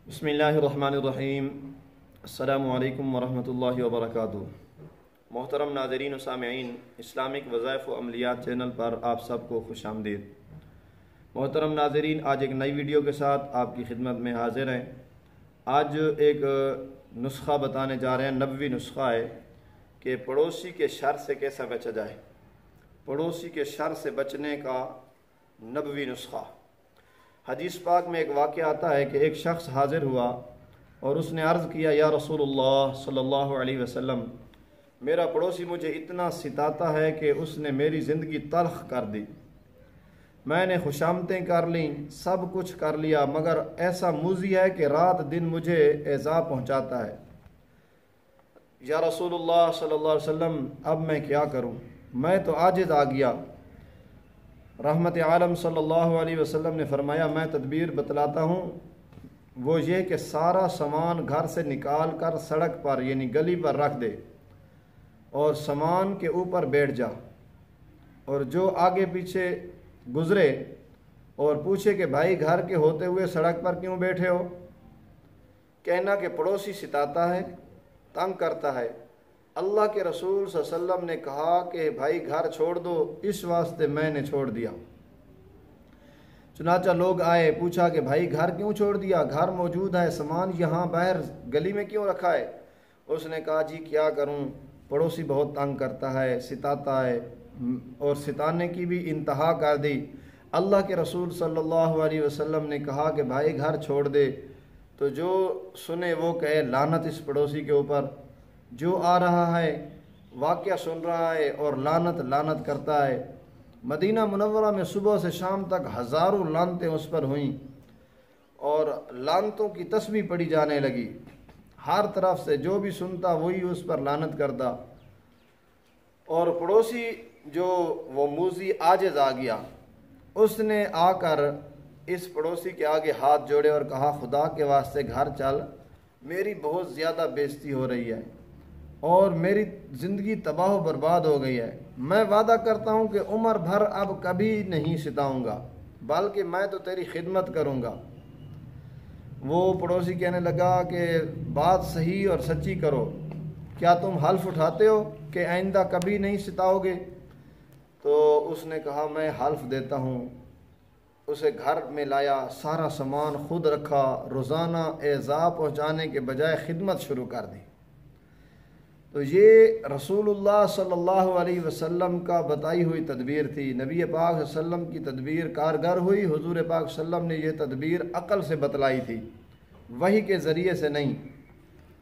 بسم اللہ الرحمن الرحیم۔ السلام علیکم ورحمۃ اللہ وبرکاتہ۔ محترم ناظرین و سامعین، اسلامک وظائف و عملیات چینل پر آپ سب کو خوش آمدید۔ محترم ناظرین، آج ایک نئی ویڈیو کے ساتھ آپ کی خدمت میں حاضر ہیں۔ آج ایک نسخہ بتانے جا رہے ہیں، نبوی نسخہ ہے کہ پڑوسی کے شر سے کیسا بچا جائے۔ پڑوسی کے شر سے بچنے کا نبوی نسخہ۔ حدیث پاک میں ایک واقعہ آتا ہے کہ ایک شخص حاضر ہوا اور اس نے عرض کیا، یا رسول اللہ صلی اللہ علیہ وسلم، میرا پڑوسی مجھے اتنا ستاتا ہے کہ اس نے میری زندگی تلخ کر دی۔ میں نے خوشامدیں کر لیں، سب کچھ کر لیا، مگر ایسا موذی ہے کہ رات دن مجھے ایذا پہنچاتا ہے۔ یا رسول اللہ صلی اللہ علیہ وسلم، اب میں کیا کروں؟ میں تو عاجز آ گیا۔ رحمت عالم صلی اللہ علیہ وسلم نے فرمایا، میں تدبیر بتلاتا ہوں، وہ یہ کہ سارا سامان گھر سے نکال کر سڑک پر یعنی گلی پر رکھ دے اور سامان کے اوپر بیٹھ جا، اور جو آگے پیچھے گزرے اور پوچھے کہ بھائی گھر کے ہوتے ہوئے سڑک پر کیوں بیٹھے ہو، کہنا کہ پڑوسی ستاتا ہے، تنگ کرتا ہے۔ اللہ کے رسول صلی اللہ علیہ وسلم نے کہا کہ بھائی گھر چھوڑ دو، اس واسطے میں نے چھوڑ دیا۔ چنانچہ لوگ آئے، پوچھا کہ بھائی گھر کیوں چھوڑ دیا؟ گھر موجود ہے، سامان یہاں باہر گلی میں کیوں رکھا ہے؟ اس نے کہا، جی کیا کروں، پڑوسی بہت تنگ کرتا ہے، ستاتا ہے، اور ستانے کی بھی انتہا کر دی۔ اللہ کے رسول صلی اللہ علیہ وسلم نے کہا کہ بھائی گھر چھوڑ دے، تو جو سنے وہ کہے لعنت اس پڑوسی کے اوپر۔ جو آ رہا ہے واقعہ سن رہا ہے اور لعنت کرتا ہے۔ مدینہ منورہ میں صبح سے شام تک ہزاروں لعنتیں اس پر ہوئیں اور لعنتوں کی تسبیح پڑھی جانے لگی۔ ہر طرف سے جو بھی سنتا وہی اس پر لعنت کرتا، اور پڑوسی جو وہ موذی عاجز آ گیا، اس نے آ کر اس پڑوسی کے آگے ہاتھ جوڑے اور کہا، خدا کے واسطے گھر چل، میری بہت زیادہ بے عزتی ہو رہی ہے اور میری زندگی تباہ و برباد ہو گئی ہے۔ میں وعدہ کرتا ہوں کہ عمر بھر اب کبھی نہیں ستاؤں گا، بلکہ میں تو تیری خدمت کروں گا۔ وہ پڑوسی کہنے لگا کہ بات صحیح اور سچی کرو، کیا تم حلف اٹھاتے ہو کہ آئندہ کبھی نہیں ستاؤ گے؟ تو اس نے کہا، میں حلف دیتا ہوں۔ اسے گھر میں لایا، سارا سامان خود رکھا، روزانہ ایذا پہنچانے کے بجائے خدمت شروع کر دی۔ تو یہ رسول اللہ صلی اللہ علیہ وسلم کا بتائی ہوئی تدبیر تھی۔ نبی پاک صلی اللہ علیہ وسلم کی تدبیر کارگر ہوئی۔ حضور پاک صلی اللہ علیہ وسلم نے یہ تدبیر عقل سے بتلائی تھی، وحی کے ذریعے سے نہیں،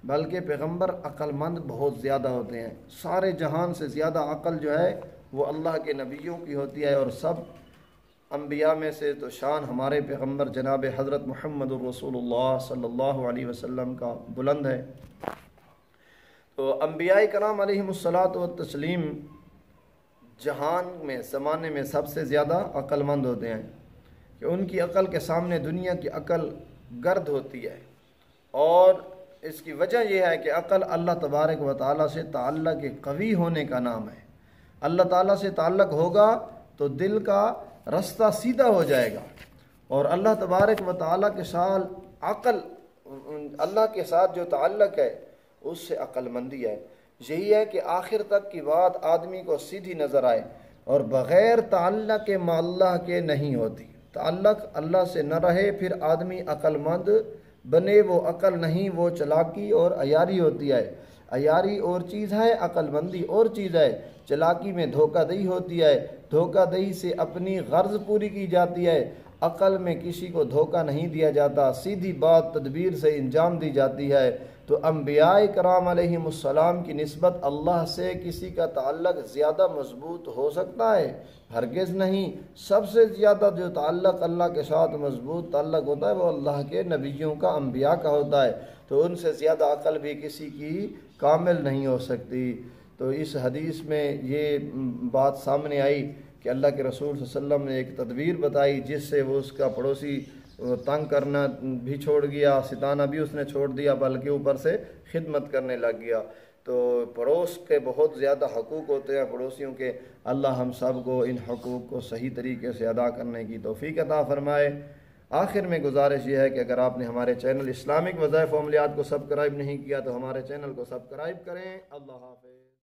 بلکہ پیغمبر عقل مند بہت زیادہ ہوتے ہیں۔ سارے جہان سے زیادہ عقل جو ہے وہ اللہ کے نبیوں کی ہوتی ہے، اور سب انبیاء میں سے تو شان ہمارے پیغمبر جناب حضرت محمد الرسول اللہ صلی اللہ علیہ وسلم کا بلند ہے۔ تو انبیاء کرام علیہم الصلاۃ والتسلیم جہان میں، زمانے میں سب سے زیادہ عقل مند ہوتے ہیں، کہ ان کی عقل کے سامنے دنیا کی عقل گرد ہوتی ہے، اور اس کی وجہ یہ ہے کہ عقل اللہ تبارک و تعالیٰ سے تعلق قوی ہونے کا نام ہے۔ اللہ تعالیٰ سے تعلق ہوگا تو دل کا رستہ سیدھا ہو جائے گا، اور اللہ تبارک و تعالیٰ کے ساتھ عقل، اللہ کے ساتھ جو تعلق ہے اس سے عقل مندی ہے۔ یہی ہے کہ آخر تک کی بات آدمی کو سیدھی نظر آئے، اور بغیر تعلق مع اللہ کے نہیں ہوتی۔ تعلق اللہ سے نہ رہے پھر آدمی عقل مند بنے، وہ عقل نہیں، وہ چلاکی اور عیاری ہوتی ہے۔ عیاری اور چیز ہے، عقل مندی اور چیز ہے۔ چلاکی میں دھوکہ دہی ہوتی ہے، دھوکہ دہی سے اپنی غرض پوری کی جاتی ہے۔ عقل میں کسی کو دھوکہ نہیں دیا جاتا، سیدھی بات تدبیر سے انجام دی جاتی ہے۔ تو انبیاء کرام علیہم السلام کی نسبت اللہ سے کسی کا تعلق زیادہ مضبوط ہو سکتا ہے؟ ہرگز نہیں۔ سب سے زیادہ جو تعلق اللہ کے ساتھ مضبوط تعلق ہوتا ہے وہ اللہ کے نبیوں کا، انبیاء کا ہوتا ہے۔ تو ان سے زیادہ عقل بھی کسی کی کامل نہیں ہو سکتی۔ تو اس حدیث میں یہ بات سامنے آئی کہ اللہ کے رسول صلی اللہ علیہ وسلم نے ایک تدبیر بتائی جس سے وہ اس کا پڑوسی تنگ کرنا بھی چھوڑ گیا، ستانا بھی اس نے چھوڑ دیا، بلکہ اوپر سے خدمت کرنے لگ گیا۔ تو پڑوس کے بہت زیادہ حقوق ہوتے ہیں پڑوسیوں کے۔ اللہ ہم سب کو ان حقوق کو صحیح طریقے سے ادا کرنے کی توفیق عطا فرمائے۔ آخر میں گزارش یہ ہے کہ اگر آپ نے ہمارے چینل اسلامک وظائف و عملیات کو سبسکرائب نہیں کیا تو ہمارے چینل کو سبسکرائب کریں۔ اللہ حافظ۔